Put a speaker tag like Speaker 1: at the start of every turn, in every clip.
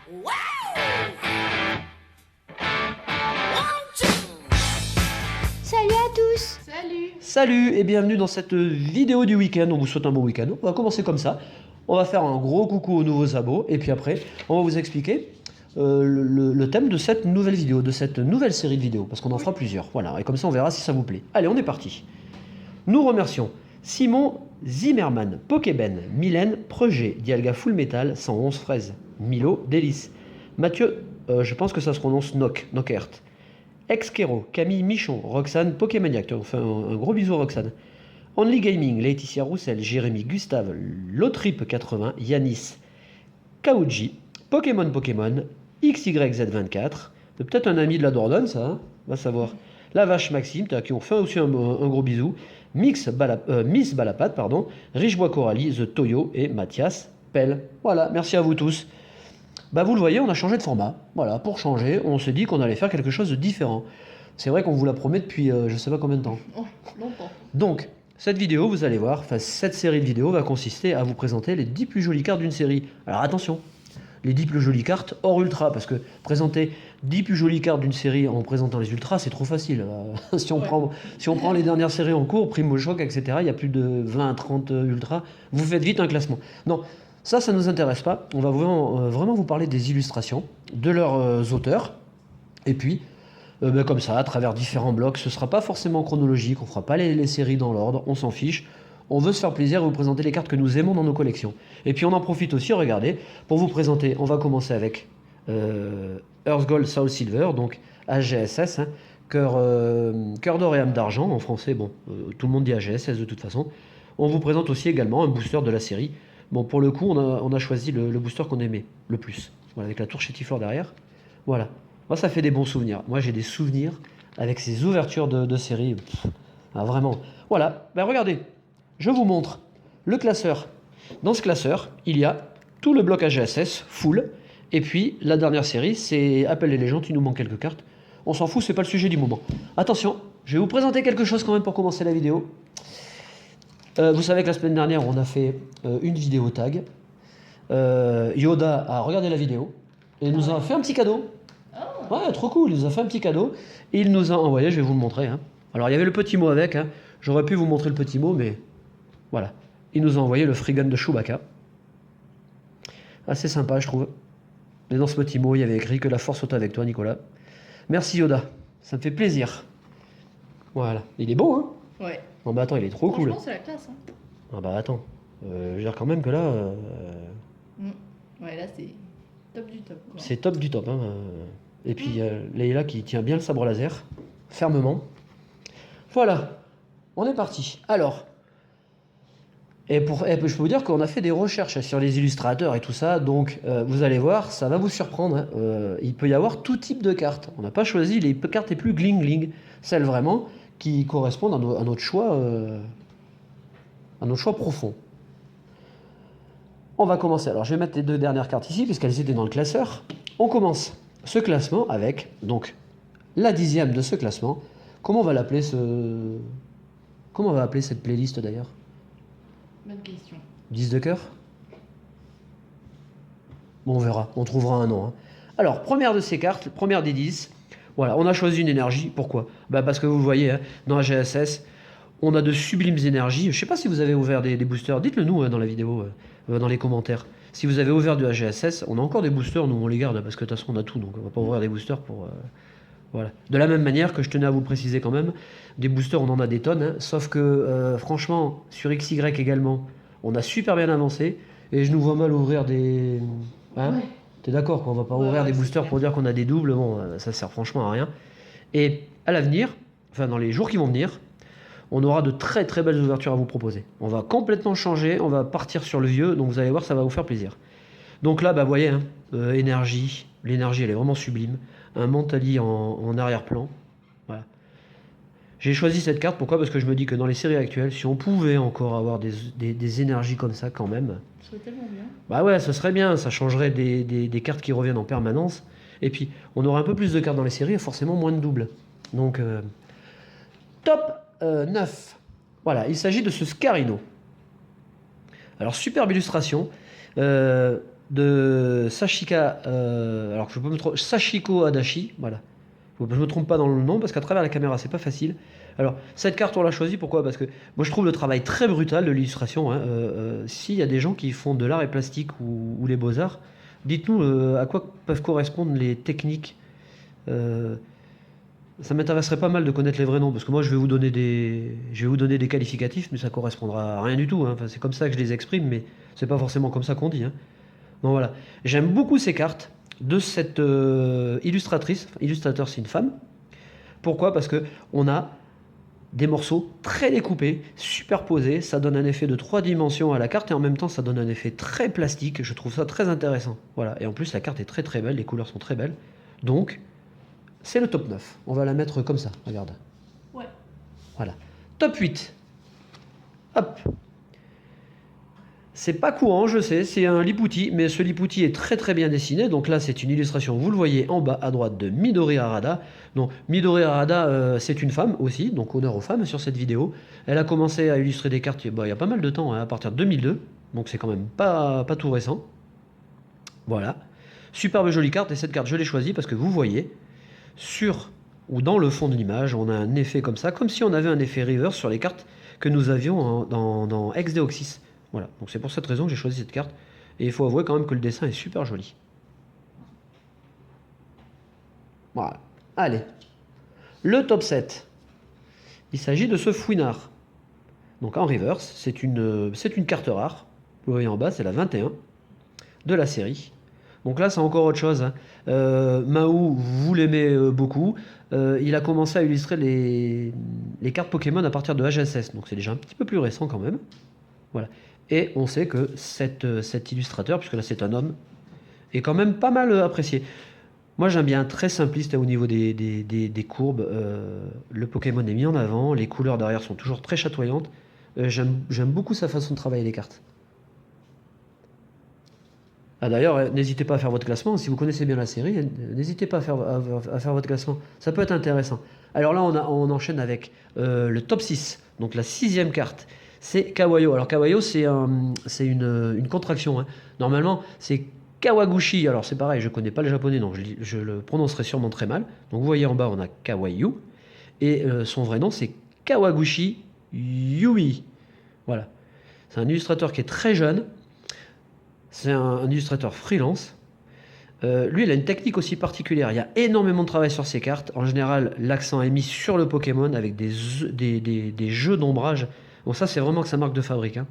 Speaker 1: Salut à tous.
Speaker 2: Salut.
Speaker 3: Salut et bienvenue dans cette vidéo du week-end. On vous souhaite un bon week-end. On va commencer comme ça. On va faire un gros coucou aux nouveaux abos et puis après, on va vous expliquer le thème de cette nouvelle vidéo, de cette nouvelle série de vidéos, parce qu'on en fera plusieurs. Voilà, et comme ça on verra si ça vous plaît. Allez, on est parti. Nous remercions Simon Zimmerman, Pokében, Mylène, Projet, Dialga Full Metal, 111 Fraises, Milo, Délice, Mathieu, je pense que ça se prononce Knockert, Exkero, Camille Michon, Roxane, Pokémaniac, enfin un gros bisou à Roxane, Only Gaming, Laetitia Roussel, Jérémy, Gustave, Lotrip80, Yanis, Kaouji, Pokémon, XYZ24, c'est peut-être un ami de la Dordogne ça, hein, va savoir. La Vache Maxime, à qui on fait aussi un gros bisou, Miss Balapate, pardon, Richebois Coralie, The Toyo et Mathias Pell. Voilà, merci à vous tous. Bah vous le voyez, on a changé de format. Voilà, pour changer, on s'est dit qu'on allait faire quelque chose de différent. C'est vrai qu'on vous la promet depuis je sais pas combien de temps.
Speaker 2: Oh, longtemps.
Speaker 3: Donc, cette vidéo, vous allez voir, enfin cette série de vidéos va consister à vous présenter les 10 plus jolies cartes d'une série. Alors attention, les 10 plus jolies cartes hors ultra, parce que présenter 10 plus jolies cartes d'une série en présentant les ultras, c'est trop facile. Si on prend les dernières séries en cours, Primo Choc, etc., il y a plus de 20 à 30 ultras, vous faites vite un classement. Non, ça ne nous intéresse pas. On va vraiment vous parler des illustrations, de leurs auteurs, et puis, comme ça, à travers différents blocs, ce ne sera pas forcément chronologique, on ne fera pas les séries dans l'ordre, on s'en fiche. On veut se faire plaisir et vous présenter les cartes que nous aimons dans nos collections. Et puis on en profite aussi, regardez, pour vous présenter, on va commencer avec Earth Gold, Soul Silver, donc AGSS, hein, cœur d'or et âme d'argent, en français, bon, tout le monde dit AGSS de toute façon. On vous présente aussi également un booster de la série. Bon, pour le coup, on a choisi le booster qu'on aimait le plus, voilà, avec la tour Chétiflore derrière. Voilà, moi ça fait des bons souvenirs. Moi j'ai des souvenirs avec ces ouvertures de série, vraiment. Voilà, ben regardez. Je vous montre le classeur. Dans ce classeur, il y a tout le bloc AGSS, full. Et puis, la dernière série, c'est Appel les légendes, il nous manque quelques cartes. On s'en fout, c'est pas le sujet du moment. Attention, je vais vous présenter quelque chose quand même pour commencer la vidéo. Vous savez que la semaine dernière, on a fait une vidéo tag. Yoda a regardé la vidéo et nous a fait un petit cadeau. Ouais, trop cool, il nous a fait un petit cadeau. Et il nous a envoyé, je vais vous le montrer. Hein. Alors, il y avait le petit mot avec. Hein. J'aurais pu vous montrer le petit mot, mais... Voilà, il nous a envoyé le Free Gun de Chewbacca. Assez sympa, je trouve. Et dans ce petit mot, il y avait écrit que la force soit avec toi, Nicolas. Merci Yoda, ça me fait plaisir. Voilà, il est beau, hein?
Speaker 2: Ouais.
Speaker 3: Non, bah attends, il est trop cool.
Speaker 2: Franchement, c'est la classe. Hein.
Speaker 3: Ah bah attends, je veux dire quand même que là,
Speaker 2: Ouais, là, c'est top du top. Quoi.
Speaker 3: c'est top du top. Hein. Et puis Leïla qui tient bien le sabre laser, fermement. Voilà, on est parti. Alors. Et je peux vous dire qu'on a fait des recherches sur les illustrateurs et tout ça, donc vous allez voir, ça va vous surprendre. Hein. Il peut y avoir tout type de cartes. On n'a pas choisi les cartes les plus gling-gling, celles vraiment qui correspondent à notre choix profond. On va commencer. Alors je vais mettre les deux dernières cartes ici, puisqu'elles étaient dans le classeur. On commence ce classement avec donc la 10e de ce classement. Comment on va l'appeler Comment on va appeler cette playlist d'ailleurs?
Speaker 2: Bonne question.
Speaker 3: 10 de cœur? Bon, on verra, on trouvera un nom. Hein. Alors, première de ces cartes, première des 10. Voilà, on a choisi une énergie. Pourquoi? Parce que vous voyez, hein, dans AGSS, on a de sublimes énergies. Je ne sais pas si vous avez ouvert des boosters. Dites-le nous hein, dans la vidéo, dans les commentaires. Si vous avez ouvert du AGSS, on a encore des boosters, nous on les garde, parce que de toute façon on a tout. Donc on ne va pas ouvrir des boosters pour... Voilà. De la même manière que je tenais à vous le préciser quand même, des boosters on en a des tonnes, hein, sauf que franchement sur XY également, on a super bien avancé et je nous vois mal ouvrir des... Hein
Speaker 2: Ouais.
Speaker 3: T'es d'accord qu'on va pas ouvrir des boosters pour dire qu'on a des doubles, bon ça sert franchement à rien. Et à l'avenir, enfin dans les jours qui vont venir, on aura de très très belles ouvertures à vous proposer. On va complètement changer, on va partir sur le vieux, donc vous allez voir ça va vous faire plaisir. Donc là, vous voyez, hein, énergie, l'énergie elle est vraiment sublime. Un Mentali en arrière-plan. Voilà. J'ai choisi cette carte, pourquoi? Parce que je me dis que dans les séries actuelles, si on pouvait encore avoir des énergies comme ça quand même,
Speaker 2: Ce serait tellement bien.
Speaker 3: bah ouais, ce serait bien, ça changerait des cartes qui reviennent en permanence. Et puis, on aurait un peu plus de cartes dans les séries et forcément moins de doubles. Donc, top 9. Voilà, il s'agit de ce Scarino. Alors, superbe illustration. de Sashika, alors que je peux me tromper, Sachiko Adachi, voilà. Faut que je me trompe pas dans le nom parce qu'à travers la caméra c'est pas facile. Alors cette carte on l'a choisie pourquoi? Parce que moi je trouve le travail très brutal de l'illustration, hein. S'il y a des gens qui font de l'art et plastique ou les beaux-arts, dites-nous à quoi peuvent correspondre les techniques. Ça m'intéresserait pas mal de connaître les vrais noms parce que moi je vais vous donner des qualificatifs mais ça correspondra à rien du tout, hein. Enfin, c'est comme ça que je les exprime mais c'est pas forcément comme ça qu'on dit, hein. Donc voilà, j'aime beaucoup ces cartes de cette illustratrice. Illustrateur, c'est une femme. Pourquoi? Parce que on a des morceaux très découpés, superposés. Ça donne un effet de 3 dimensions à la carte et en même temps, ça donne un effet très plastique. Je trouve ça très intéressant. Voilà. Et en plus, la carte est très très belle. Les couleurs sont très belles. Donc, c'est le top 9. On va la mettre comme ça. Regarde.
Speaker 2: Ouais.
Speaker 3: Voilà. Top 8. Hop. C'est pas courant, je sais, c'est un Lipouti, mais ce Lipouti est très très bien dessiné. Donc là, c'est une illustration, vous le voyez en bas à droite, de Midori Harada. Donc Midori Harada, c'est une femme aussi, donc honneur aux femmes sur cette vidéo. Elle a commencé à illustrer des cartes il y a pas mal de temps, hein, à partir de 2002. Donc c'est quand même pas tout récent. Voilà. Superbe jolie carte, et cette carte, je l'ai choisie parce que vous voyez, sur ou dans le fond de l'image, on a un effet comme ça, comme si on avait un effet reverse sur les cartes que nous avions dans Ex-Deoxys. Voilà, donc c'est pour cette raison que j'ai choisi cette carte. Et il faut avouer quand même que le dessin est super joli. Voilà. Allez. Le top 7. Il s'agit de ce Fouinard. Donc en reverse, c'est une carte rare. Vous voyez en bas, c'est la 21 de la série. Donc là, c'est encore autre chose, hein. Mahou, vous l'aimez beaucoup. Il a commencé à illustrer les cartes Pokémon à partir de HSS. Donc c'est déjà un petit peu plus récent quand même. Voilà. Et on sait que cet illustrateur, puisque là c'est un homme, est quand même pas mal apprécié. Moi j'aime bien, très simpliste au niveau des courbes. Le Pokémon est mis en avant, les couleurs derrière sont toujours très chatoyantes. J'aime beaucoup sa façon de travailler les cartes. Ah, d'ailleurs, n'hésitez pas à faire votre classement. Si vous connaissez bien la série, n'hésitez pas à faire votre classement. Ça peut être intéressant. Alors là, on enchaîne avec le top 6. Donc la 6e carte, c'est Kawayo. Alors Kawayo, c'est une contraction, hein. Normalement, c'est Kawaguchi. Alors c'est pareil, je ne connais pas le japonais, donc je le prononcerai sûrement très mal. Donc vous voyez en bas, on a Kawayu. Et son vrai nom, c'est Kawaguchi Yui. Voilà. C'est un illustrateur qui est très jeune. C'est un illustrateur freelance. Lui, il a une technique aussi particulière. Il y a énormément de travail sur ses cartes. En général, l'accent est mis sur le Pokémon avec des jeux d'ombrage. Bon, ça, c'est vraiment que sa marque de fabrique, hein.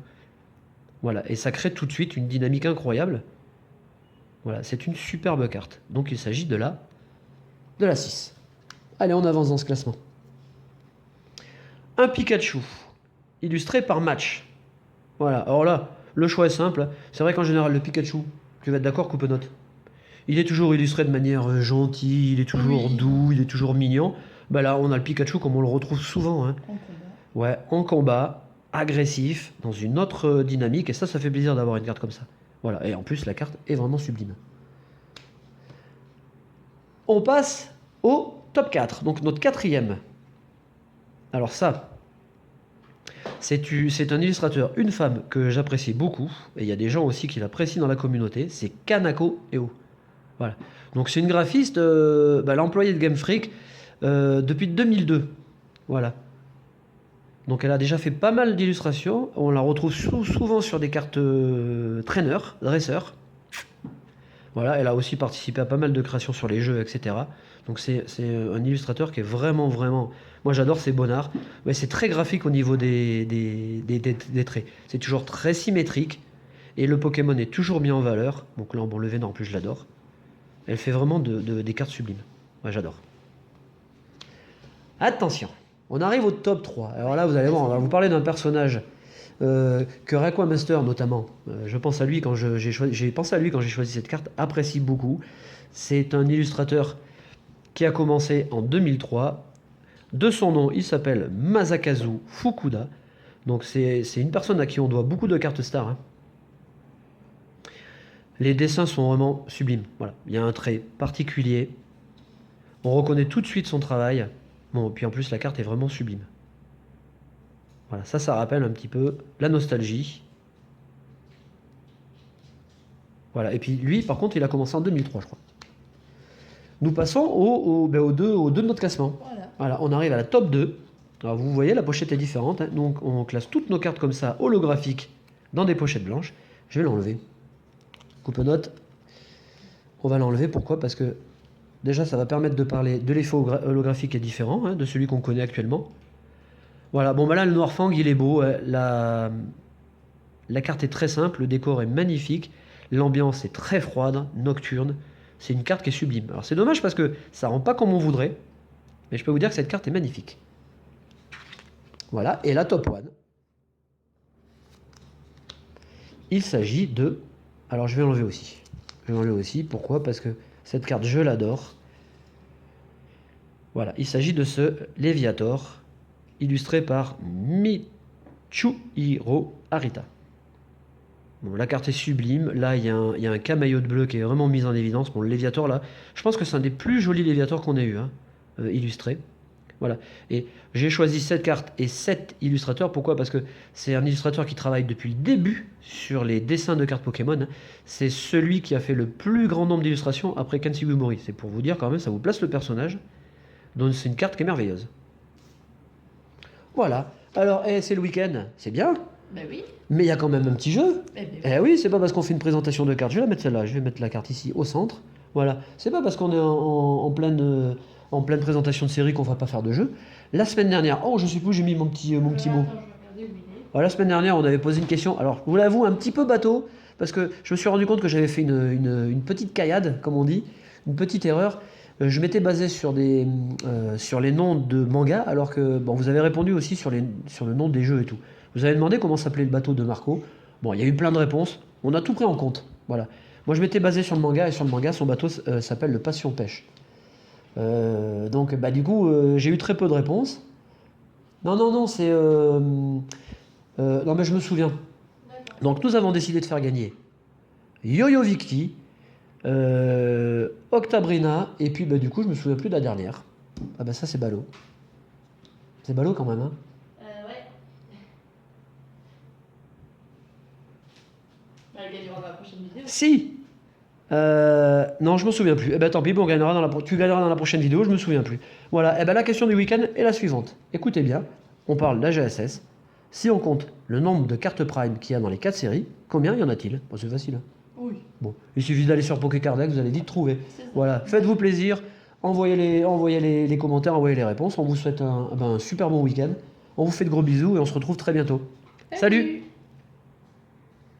Speaker 3: Voilà. Et ça crée tout de suite une dynamique incroyable. Voilà. C'est une superbe carte. Donc, il s'agit de la 6. Allez, on avance dans ce classement. Un Pikachu, illustré par Match. Voilà. Alors là, le choix est simple. C'est vrai qu'en général, le Pikachu, tu vas être d'accord, coupe note. Il est toujours illustré de manière gentille, il est toujours doux, il est toujours mignon. Bah là, on a le Pikachu comme on le retrouve souvent, hein.
Speaker 2: En combat.
Speaker 3: Ouais, en combat, agressif, dans une autre dynamique. Et ça fait plaisir d'avoir une carte comme ça. Voilà. Et en plus, la carte est vraiment sublime. On passe au top 4. Donc notre 4e. Alors ça, c'est un illustrateur, une femme que j'apprécie beaucoup, et il y a des gens aussi qui l'apprécient dans la communauté, c'est Kanako Eo. Voilà. Donc c'est une graphiste, l'employée de Game Freak depuis 2002. Voilà. Donc elle a déjà fait pas mal d'illustrations, on la retrouve souvent sur des cartes trainer, dresseur. Voilà, elle a aussi participé à pas mal de créations sur les jeux, etc. Donc c'est un illustrateur qui est vraiment, vraiment... Moi j'adore ses bonnards. Ouais, c'est très graphique au niveau des traits. C'est toujours très symétrique. Et le Pokémon est toujours mis en valeur. Donc là, bon, le Vénant, en plus, je l'adore. Elle fait vraiment des cartes sublimes. Ouais, j'adore. Attention, on arrive au top 3. Alors là, vous allez voir, on va vous parler d'un personnage que Raqua Master notamment, je pense à lui quand j'ai pensé à lui quand j'ai choisi cette carte, apprécie beaucoup. C'est un illustrateur qui a commencé en 2003. De son nom, il s'appelle Masakazu Fukuda. Donc c'est une personne à qui on doit beaucoup de cartes stars, hein. Les dessins sont vraiment sublimes. Voilà, il y a un trait particulier. On reconnaît tout de suite son travail. Bon, puis en plus la carte est vraiment sublime. Voilà, ça rappelle un petit peu la nostalgie. Voilà. Et puis lui, par contre, il a commencé en 2003, je crois. Nous passons aux deux de notre classement.
Speaker 2: Voilà.
Speaker 3: Voilà, on arrive à la top 2. Alors vous voyez, la pochette est différente. Hein. Donc on classe toutes nos cartes comme ça, holographiques, dans des pochettes blanches. Je vais l'enlever. Coupe-note. On va l'enlever, pourquoi? Parce que déjà, ça va permettre de parler de l'effet holographique qui est différent, hein, de celui qu'on connaît actuellement. Voilà, bon bah là, le Noir Fang, il est beau. La carte est très simple, le décor est magnifique. L'ambiance est très froide, nocturne. C'est une carte qui est sublime. Alors c'est dommage parce que ça rend pas comme on voudrait. Mais je peux vous dire que cette carte est magnifique. Voilà, et la top 1. Il s'agit de... Alors je vais l'enlever aussi. Je vais l'enlever aussi, pourquoi? Parce que cette carte, je l'adore. Voilà, il s'agit de ce Léviator, illustré par Michuhiro Arita. Bon, la carte est sublime. Là, il y a un camaillot de bleu qui est vraiment mis en évidence. Bon, le Léviator, là, je pense que c'est un des plus jolis Léviators qu'on ait eu, hein, illustré. Voilà. Et j'ai choisi cette carte et 7 illustrateurs. Pourquoi? Parce que c'est un illustrateur qui travaille depuis le début sur les dessins de cartes Pokémon. Hein. C'est celui qui a fait le plus grand nombre d'illustrations après Ken Sugimori. C'est pour vous dire quand même, ça vous place le personnage. Donc c'est une carte qui est merveilleuse. Voilà. Alors, c'est le week-end. C'est bien.
Speaker 2: Ben oui.
Speaker 3: Mais il y a quand même un petit jeu.
Speaker 2: Ben oui.
Speaker 3: Eh oui, c'est pas parce qu'on fait une présentation de cartes. Je vais la mettre celle-là. Je vais mettre la carte ici au centre. Voilà. C'est pas parce qu'on est en pleine présentation de série qu'on va pas faire de jeu. La semaine dernière, oh je sais plus, j'ai mis mon petit mot.
Speaker 2: Attends, je vais regarder où il est.
Speaker 3: Alors, la semaine dernière, on avait posé une question. Alors, je vous l'avoue, un petit peu bateau, parce que je me suis rendu compte que j'avais fait une petite caillade, comme on dit, une petite erreur. Je m'étais basé sur les noms de mangas, alors que bon, vous avez répondu aussi sur le nom des jeux et tout. Vous avez demandé comment s'appelait le bateau de Marco. Bon, il y a eu plein de réponses. On a tout pris en compte. Voilà. Moi, je m'étais basé sur le manga, et sur le manga, son bateau s'appelle le Passion Pêche. Donc, bah, du coup, j'ai eu très peu de réponses. Non, c'est... non, mais je me souviens. Donc, nous avons décidé de faire gagner Yo-Yo Victi, Octabrina, et puis, bah, du coup, je me souviens plus de la dernière. Ah, bah, ça, c'est ballot. C'est ballot quand même, hein.
Speaker 2: Ouais. Bah, elle gagnera dans la prochaine vidéo.
Speaker 3: Si non, je me souviens plus. Eh ben tant pis, bon, tu gagneras dans la prochaine vidéo, je me souviens plus. Voilà, eh ben la question du week-end est la suivante. Écoutez bien, on parle d'AGSS. Si on compte le nombre de cartes Prime qu'il y a dans les 4 séries, combien y en a-t-il? Bon, c'est facile. Hein.
Speaker 2: Oui.
Speaker 3: Bon, il suffit d'aller sur Pokécardex, vous allez vite trouver.
Speaker 2: C'est ça.
Speaker 3: Voilà, faites-vous plaisir, envoyez les commentaires, envoyez les réponses. On vous souhaite un super bon week-end. On vous fait de gros bisous et on se retrouve très bientôt. Salut.